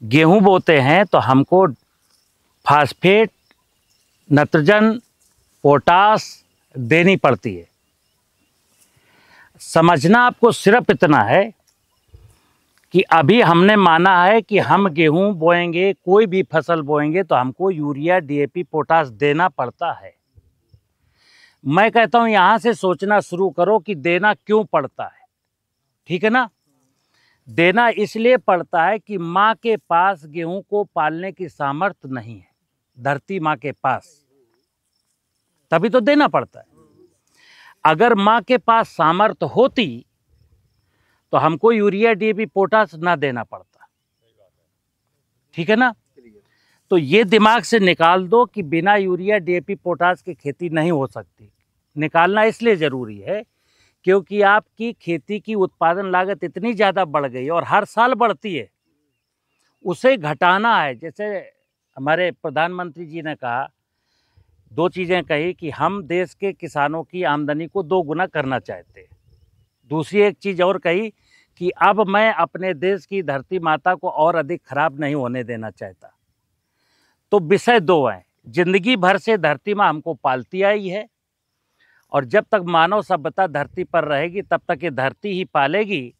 गेहूं बोते हैं तो हमको फास्फेट, नाइट्रोजन, पोटास देनी पड़ती है। समझना आपको सिर्फ इतना है कि अभी हमने माना है कि हम गेहूं बोएंगे, कोई भी फसल बोएंगे तो हमको यूरिया, डीएपी, पोटास देना पड़ता है। मैं कहता हूं यहां से सोचना शुरू करो कि देना क्यों पड़ता है। ठीक है ना? देना इसलिए पड़ता है कि माँ के पास गेहूं को पालने की सामर्थ्य नहीं है, धरती माँ के पास, तभी तो देना पड़ता है। अगर माँ के पास सामर्थ्य होती तो हमको यूरिया, डीएपी, पोटास ना देना पड़ता। ठीक है ना? तो ये दिमाग से निकाल दो कि बिना यूरिया, डीएपी, पोटास की खेती नहीं हो सकती। निकालना इसलिए ज़रूरी है क्योंकि आपकी खेती की उत्पादन लागत इतनी ज़्यादा बढ़ गई और हर साल बढ़ती है, उसे घटाना है। जैसे हमारे प्रधानमंत्री जी ने कहा, दो चीज़ें कही कि हम देश के किसानों की आमदनी को 2 गुना करना चाहते हैं। दूसरी एक चीज़ और कही कि अब मैं अपने देश की धरती माता को और अधिक खराब नहीं होने देना चाहता। तो विषय 2 हैं। जिंदगी भर से धरती माँ हमको पालती आई है और जब तक मानव सभ्यता धरती पर रहेगी तब तक ये धरती ही पालेगी।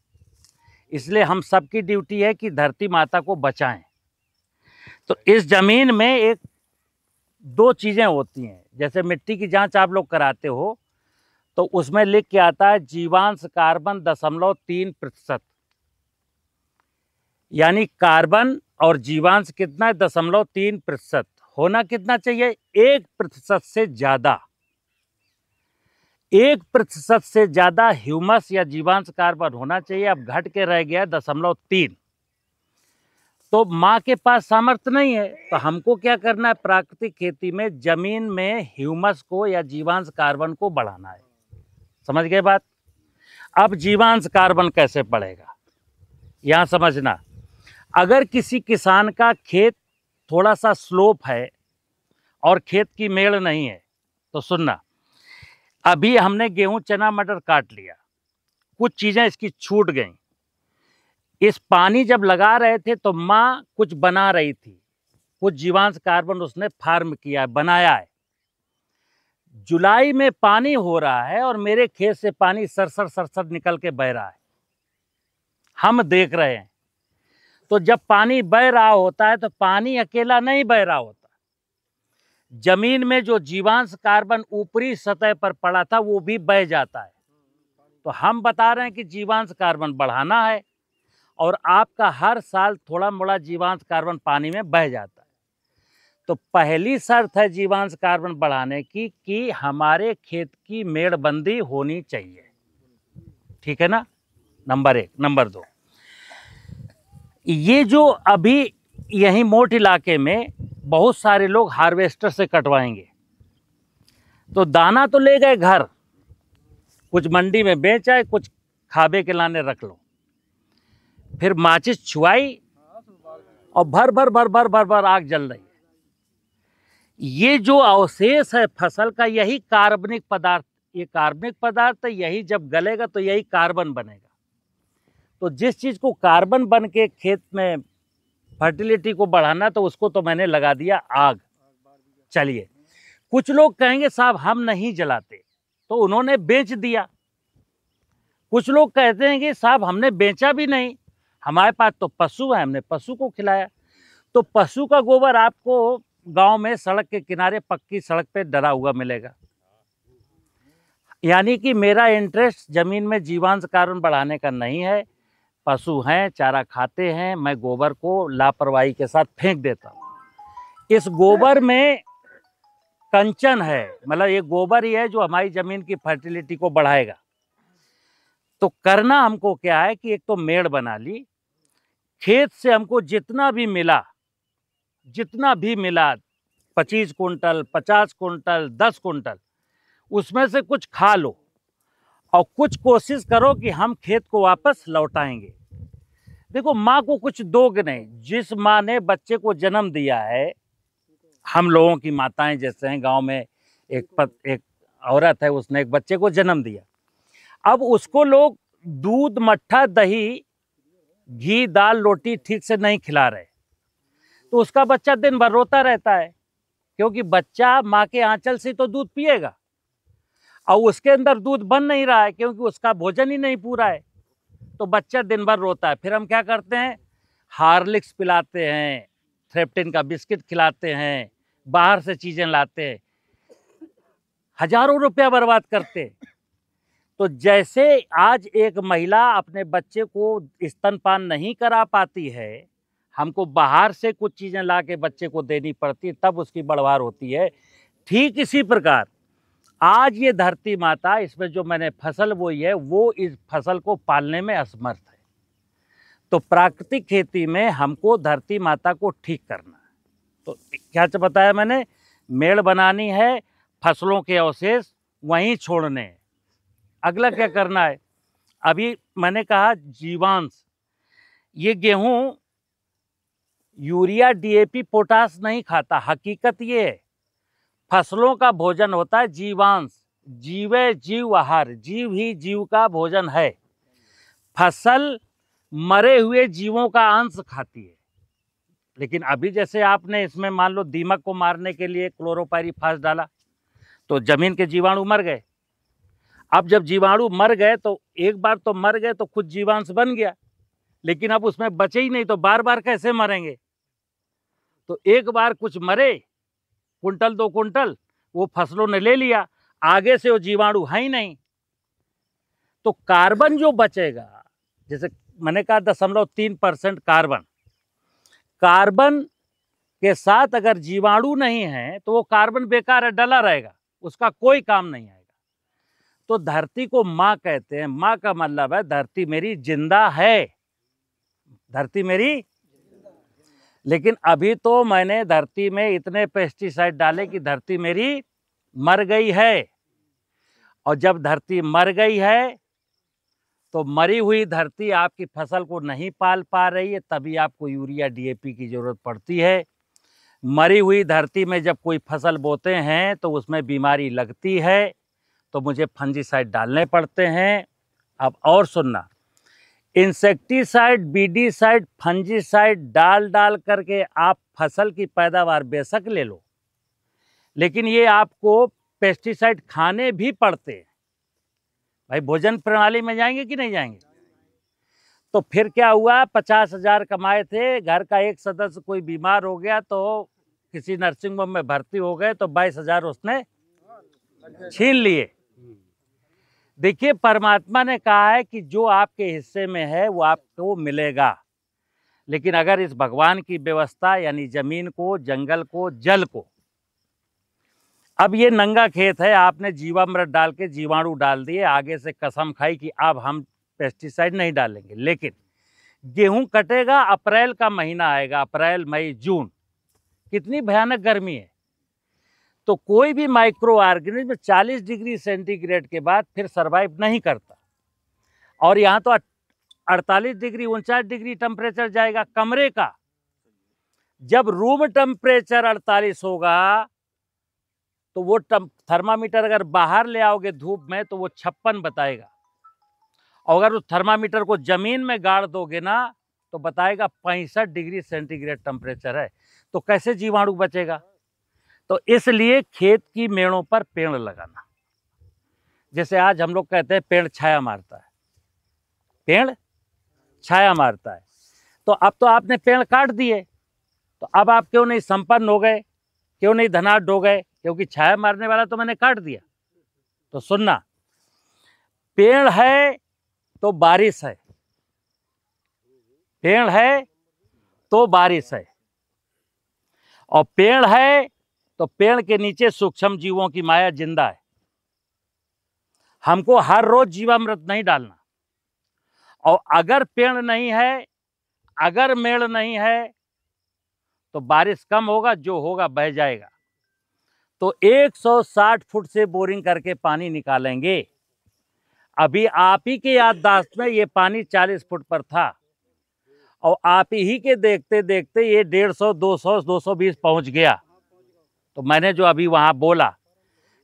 इसलिए हम सबकी ड्यूटी है कि धरती माता को बचाएं। तो इस जमीन में 2 चीज़ें होती हैं। जैसे मिट्टी की जांच आप लोग कराते हो तो उसमें लिख के आता है जीवांश कार्बन 0.3%, यानी कार्बन और जीवांश कितना है? 0.3%। होना कितना चाहिए? 1% से ज़्यादा। 1% से ज़्यादा ह्यूमस या जीवांश कार्बन होना चाहिए। अब घट के रह गया 0.3। तो माँ के पास सामर्थ्य नहीं है, तो हमको क्या करना है? प्राकृतिक खेती में जमीन में ह्यूमस को या जीवांश कार्बन को बढ़ाना है। समझ गए बात? अब जीवांश कार्बन कैसे बढ़ेगा यहाँ समझना। अगर किसी किसान का खेत थोड़ा सा स्लोप है और खेत की मेड़ नहीं है तो सुनना, अभी हमने गेहूं, चना, मटर काट लिया, कुछ चीज़ें इसकी छूट गईं। इस पानी जब लगा रहे थे तो माँ कुछ बना रही थी, कुछ जीवांश कार्बन उसने फार्म किया है, बनाया है। जुलाई में पानी हो रहा है और मेरे खेत से पानी सरसर सरसर निकल के बह रहा है, हम देख रहे हैं। तो जब पानी बह रहा होता है तो पानी अकेला नहीं बह रहा होता, जमीन में जो जीवांश कार्बन ऊपरी सतह पर पड़ा था वो भी बह जाता है। तो हम बता रहे हैं कि जीवांश कार्बन बढ़ाना है और आपका हर साल थोड़ा मोड़ा जीवांश कार्बन पानी में बह जाता है। तो पहली शर्त है जीवांश कार्बन बढ़ाने की कि हमारे खेत की मेड़बंदी होनी चाहिए। ठीक है ना? नंबर 1। नंबर 2, ये जो अभी यहीं मोट इलाके में बहुत सारे लोग हार्वेस्टर से कटवाएंगे, तो दाना तो ले गए घर, कुछ मंडी में बेच आए, कुछ खाबे के लाने रख लो, फिर माचिस छुआई और भर भर भर भर भर भर आग जल रही है। ये जो अवशेष है फसल का, यही कार्बनिक पदार्थ, ये कार्बनिक पदार्थ यही जब गलेगा तो यही कार्बन बनेगा। तो जिस चीज़ को कार्बन बन के खेत में फर्टिलिटी को बढ़ाना, तो उसको तो मैंने लगा दिया आग। चलिए, कुछ लोग कहेंगे साहब हम नहीं जलाते, तो उन्होंने बेच दिया। कुछ लोग कहते हैं कि साहब हमने बेचा भी नहीं, हमारे पास तो पशु है, हमने पशु को खिलाया। तो पशु का गोबर आपको गांव में सड़क के किनारे पक्की सड़क पे डला हुआ मिलेगा। यानी कि मेरा इंटरेस्ट जमीन में जीवांश कार्बन बढ़ाने का नहीं है। पशु हैं, चारा खाते हैं, मैं गोबर को लापरवाही के साथ फेंक देता हूँ। इस गोबर में कंचन है, मतलब ये गोबर ही है जो हमारी जमीन की फर्टिलिटी को बढ़ाएगा। तो करना हमको क्या है कि एक तो मेड़ बना ली, खेत से हमको जितना भी मिला 25 कुंटल, 50 कुंटल, 10 कुंटल, उसमें से कुछ खा लो और कुछ कोशिश करो कि हम खेत को वापस लौटाएंगे। देखो, माँ को कुछ दोगे नहीं। जिस माँ ने बच्चे को जन्म दिया है, हम लोगों की माताएं जैसे हैं, गांव में एक औरत है, उसने एक बच्चे को जन्म दिया। अब उसको लोग दूध, मट्ठा, दही, घी, दाल, रोटी ठीक से नहीं खिला रहे, तो उसका बच्चा दिन भर रोता रहता है, क्योंकि बच्चा माँ के आंचल से तो दूध पिएगा और उसके अंदर दूध बन नहीं रहा है, क्योंकि उसका भोजन ही नहीं पूरा है। तो बच्चा दिन भर रोता है। फिर हम क्या करते हैं, हार्लिक्स पिलाते हैं, थ्रेप्टिन का बिस्किट खिलाते हैं, बाहर से चीजें लाते हैं, हजारों रुपया बर्बाद करते हैं। तो जैसे आज एक महिला अपने बच्चे को स्तनपान नहीं करा पाती है, हमको बाहर से कुछ चीजें ला के बच्चे को देनी पड़ती है, तब उसकी बढ़वार होती है। ठीक इसी प्रकार आज ये धरती माता, इसमें जो मैंने फसल बोई है, वो इस फसल को पालने में असमर्थ है। तो प्राकृतिक खेती में हमको धरती माता को ठीक करना है। तो क्या बताया मैंने, मेड़ बनानी है, फसलों के अवशेष वहीं छोड़ने हैं। अगला क्या करना है, अभी मैंने कहा जीवांश। ये गेहूं यूरिया डीएपी पोटास नहीं खाता। हकीकत ये है, फसलों का भोजन होता है जीवांश। जीवे जीव आहार, जीव ही जीव का भोजन है। फसल मरे हुए जीवों का अंश खाती है। लेकिन अभी जैसे आपने इसमें मान लो दीमक को मारने के लिए क्लोरोपाइरीफास डाला, तो जमीन के जीवाणु मर गए। अब जब जीवाणु मर गए तो एक बार तो मर गए तो खुद जीवांश बन गया, लेकिन अब उसमें बचे ही नहीं, तो बार बार कैसे मरेंगे। तो एक बार कुछ मरे, कुंटल 2 कुंटल वो फसलों ने ले लिया, आगे से वो जीवाणु है ही नहीं। तो कार्बन जो बचेगा, जैसे मैंने कहा 0.3% कार्बन के साथ अगर जीवाणु नहीं है तो वो कार्बन बेकार है, डला रहेगा, उसका कोई काम नहीं आएगा। तो धरती को माँ कहते हैं। माँ का मतलब है धरती मेरी जिंदा है, धरती मेरी। लेकिन अभी तो मैंने धरती में इतने पेस्टिसाइड डाले कि धरती मेरी मर गई है। और जब धरती मर गई है तो मरी हुई धरती आपकी फसल को नहीं पाल पा रही है, तभी आपको यूरिया डीएपी की जरूरत पड़ती है। मरी हुई धरती में जब कोई फसल बोते हैं तो उसमें बीमारी लगती है, तो मुझे फंजीसाइड डालने पड़ते हैं। अब और सुनना, इंसेक्टिसाइड, बीडीसाइड, फंजीसाइड डाल करके आप फसल की पैदावार बेशक ले लो, लेकिन ये आपको पेस्टिसाइड खाने भी पड़ते हैं। भाई भोजन प्रणाली में जाएंगे कि नहीं जाएंगे। तो फिर क्या हुआ, 50,000 कमाए थे, घर का एक सदस्य कोई बीमार हो गया तो किसी नर्सिंग होम में भर्ती हो गए, तो 22,000 उसने छीन लिए। देखिए, परमात्मा ने कहा है कि जो आपके हिस्से में है वो आपको मिलेगा, लेकिन अगर इस भगवान की व्यवस्था यानी जमीन को, जंगल को, जल को, अब ये नंगा खेत है, आपने जीवामृत डाल के जीवाणु डाल दिए, आगे से कसम खाई कि अब हम पेस्टिसाइड नहीं डालेंगे। लेकिन गेहूं कटेगा, अप्रैल का महीना आएगा, अप्रैल मई जून, कितनी भयानक गर्मी है। तो कोई भी माइक्रो ऑर्गेनिज्म 40 डिग्री सेंटीग्रेड के बाद फिर सरवाइव नहीं करता। और यहाँ तो 48 डिग्री 49 डिग्री टेम्परेचर जाएगा कमरे का। जब रूम टेम्परेचर 48 होगा तो वो थर्मामीटर अगर बाहर ले आओगे धूप में तो वो 56 बताएगा, और अगर उस थर्मामीटर को जमीन में गाड़ दोगे ना तो बताएगा 65 डिग्री सेंटीग्रेड टेम्परेचर है। तो कैसे जीवाणु बचेगा। तो इसलिए खेत की मेड़ों पर पेड़ लगाना, जैसे आज हम लोग कहते हैं पेड़ छाया मारता है, पेड़ छाया मारता है। तो अब तो आपने पेड़ काट दिए, तो अब आप क्यों नहीं संपन्न हो गए, क्यों नहीं धनाढ्य हो गए, क्योंकि छाया मारने वाला तो मैंने काट दिया। तो सुनना, पेड़ है तो बारिश है, पेड़ है तो बारिश है, और पेड़ है तो पेड़ के नीचे सूक्ष्म जीवों की माया जिंदा है। हमको हर रोज जीवामृत नहीं डालना, और अगर पेड़ नहीं है, अगर मेड़ नहीं है, तो बारिश कम होगा, जो होगा बह जाएगा। तो 160 फुट से बोरिंग करके पानी निकालेंगे। अभी आप ही के याददाश्त में ये पानी 40 फुट पर था, और आप ही के देखते देखते ये 150, 200, 220 पहुंच गया। तो मैंने जो अभी वहां बोला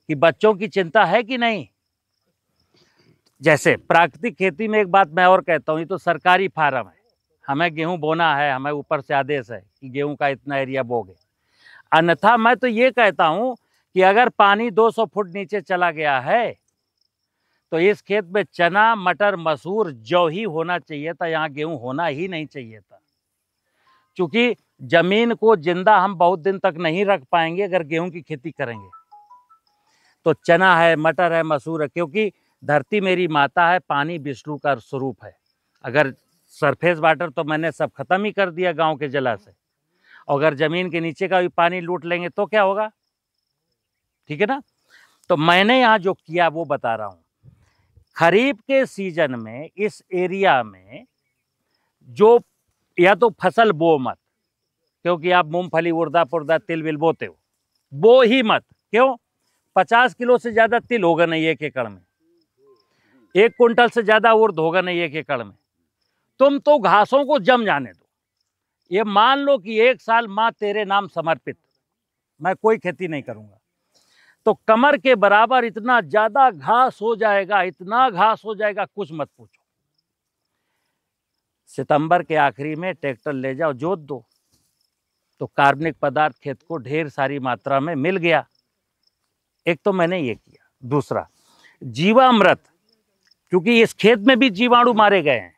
कि बच्चों की चिंता है कि नहीं। जैसे प्राकृतिक खेती में एक बात मैं और कहता हूं, ये तो सरकारी फार्म है, हमें गेहूं बोना है, हमें ऊपर से आदेश है कि गेहूं का इतना एरिया बोगे। अन्यथा मैं तो ये कहता हूं कि अगर पानी 200 फुट नीचे चला गया है तो इस खेत में चना, मटर, मसूर, जौ ही होना चाहिए था, यहाँ गेहूं होना ही नहीं चाहिए था। क्योंकि जमीन को जिंदा हम बहुत दिन तक नहीं रख पाएंगे अगर गेहूं की खेती करेंगे। तो चना है, मटर है, मसूर है, क्योंकि धरती मेरी माता है, पानी विष्णु का स्वरूप है। अगर सरफेस वाटर तो मैंने सब खत्म ही कर दिया गांव के जलाशय, और अगर जमीन के नीचे का भी पानी लूट लेंगे तो क्या होगा? ठीक है ना। तो मैंने यहाँ जो किया वो बता रहा हूँ। खरीफ के सीजन में इस एरिया में जो या तो फसल बो मत, क्योंकि आप मूंगफली, उड़दा पुड़दा, तिल विल बोते हो, बो ही मत। क्यों? 50 किलो से ज्यादा तिल होगा नहीं 1 एकड़ में, 1 कुंटल से ज्यादा उड़द होगा नहीं 1 एकड़ में। तुम तो घासों को जम जाने दो। ये मान लो कि 1 साल माँ तेरे नाम समर्पित, मैं कोई खेती नहीं करूंगा, तो कमर के बराबर इतना ज्यादा घास हो जाएगा, इतना घास हो जाएगा, कुछ मत पूछो। सितंबर के आखिरी में ट्रैक्टर ले जाओ, जोत दो, तो कार्बनिक पदार्थ खेत को ढेर सारी मात्रा में मिल गया। एक तो मैंने ये किया। दूसरा, जीवामृत, क्योंकि इस खेत में भी जीवाणु मारे गए हैं।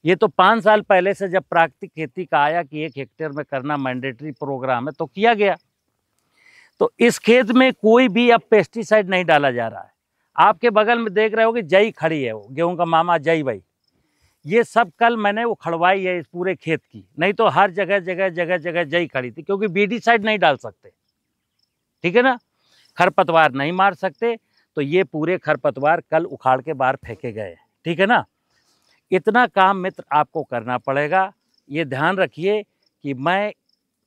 ये तो 5 साल पहले से जब प्राकृतिक खेती का आया कि 1 हेक्टेयर में करना मैंडेटरी प्रोग्राम है तो किया गया। तो इस खेत में कोई भी अब पेस्टिसाइड नहीं डाला जा रहा है। आपके बगल में देख रहे हो कि जई खड़ी है, वो गेहूं का मामा जई भाई, ये सब कल मैंने वो खड़वाई है इस पूरे खेत की, नहीं तो हर जगह जगह जगह जगह जई खड़ी थी, क्योंकि बीडीसाइड नहीं डाल सकते, ठीक है ना, खरपतवार नहीं मार सकते। तो ये पूरे खरपतवार कल उखाड़ के बाहर फेंके गए, ठीक है ना। इतना काम मित्र आपको करना पड़ेगा। ये ध्यान रखिए कि मैं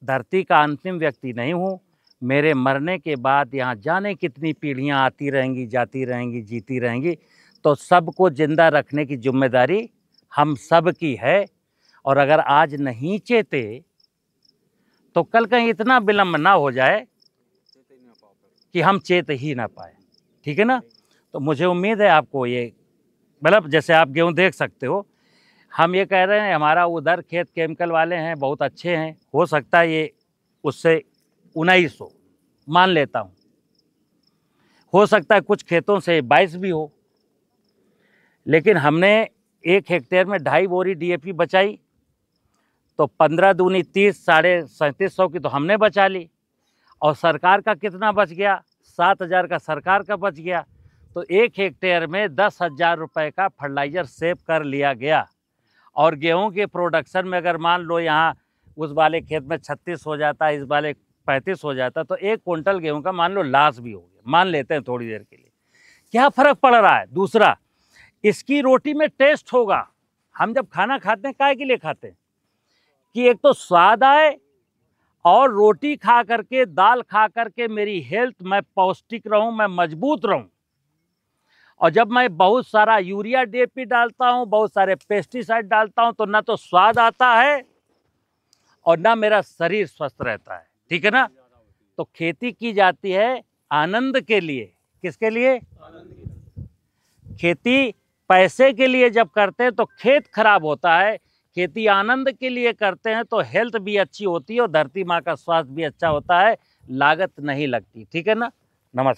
धरती का अंतिम व्यक्ति नहीं हूँ। मेरे मरने के बाद यहाँ जाने कितनी पीढ़ियाँ आती रहेंगी, जाती रहेंगी, जीती रहेंगी, तो सबको जिंदा रखने की जिम्मेदारी हम सब की है। और अगर आज नहीं चेते तो कल कहीं इतना विलम्ब ना हो जाए कि हम चेत ही ना पाए, ठीक है ना। तो मुझे उम्मीद है आपको ये, मतलब जैसे आप गेहूँ देख सकते हो, हम ये कह रहे हैं हमारा उधर खेत केमिकल वाले हैं, बहुत अच्छे हैं, हो सकता है ये उससे 1900 मान लेता हूँ, हो सकता है कुछ खेतों से 22 भी हो, लेकिन हमने 1 हेक्टेयर में 2.5 बोरी डीएपी बचाई, तो 15 दूनी 30, 3750 की तो हमने बचा ली। और सरकार का कितना बच गया? 7,000 का सरकार का बच गया। तो 1 हेक्टेयर में 10,000 रुपये का फर्टिलाइज़र सेव कर लिया गया। और गेहूं के प्रोडक्शन में अगर मान लो यहाँ उस वाले खेत में 36 हो जाता, इस वाले 35 हो जाता, तो 1 कुंटल गेहूं का मान लो लॉस भी हो गया, मान लेते हैं थोड़ी देर के लिए। क्या फ़र्क पड़ रहा है? दूसरा, इसकी रोटी में टेस्ट होगा। हम जब खाना खाते हैं काहे के लिए खाते हैं? कि एक तो स्वाद आए, और रोटी खा करके, दाल खा करके मेरी हेल्थ, मैं पौष्टिक रहूं, मैं मजबूत रहूं। और जब मैं बहुत सारा यूरिया डीएपी डालता हूं, बहुत सारे पेस्टिसाइड डालता हूं, तो ना तो स्वाद आता है और ना मेरा शरीर स्वस्थ रहता है, ठीक है ना। तो खेती की जाती है आनंद के लिए। किसके लिए? खेती पैसे के लिए जब करते हैं तो खेत खराब होता है। खेती आनंद के लिए करते हैं तो हेल्थ भी अच्छी होती है और धरती माँ का स्वास्थ्य भी अच्छा होता है, लागत नहीं लगती, ठीक है ना। नमस्कार।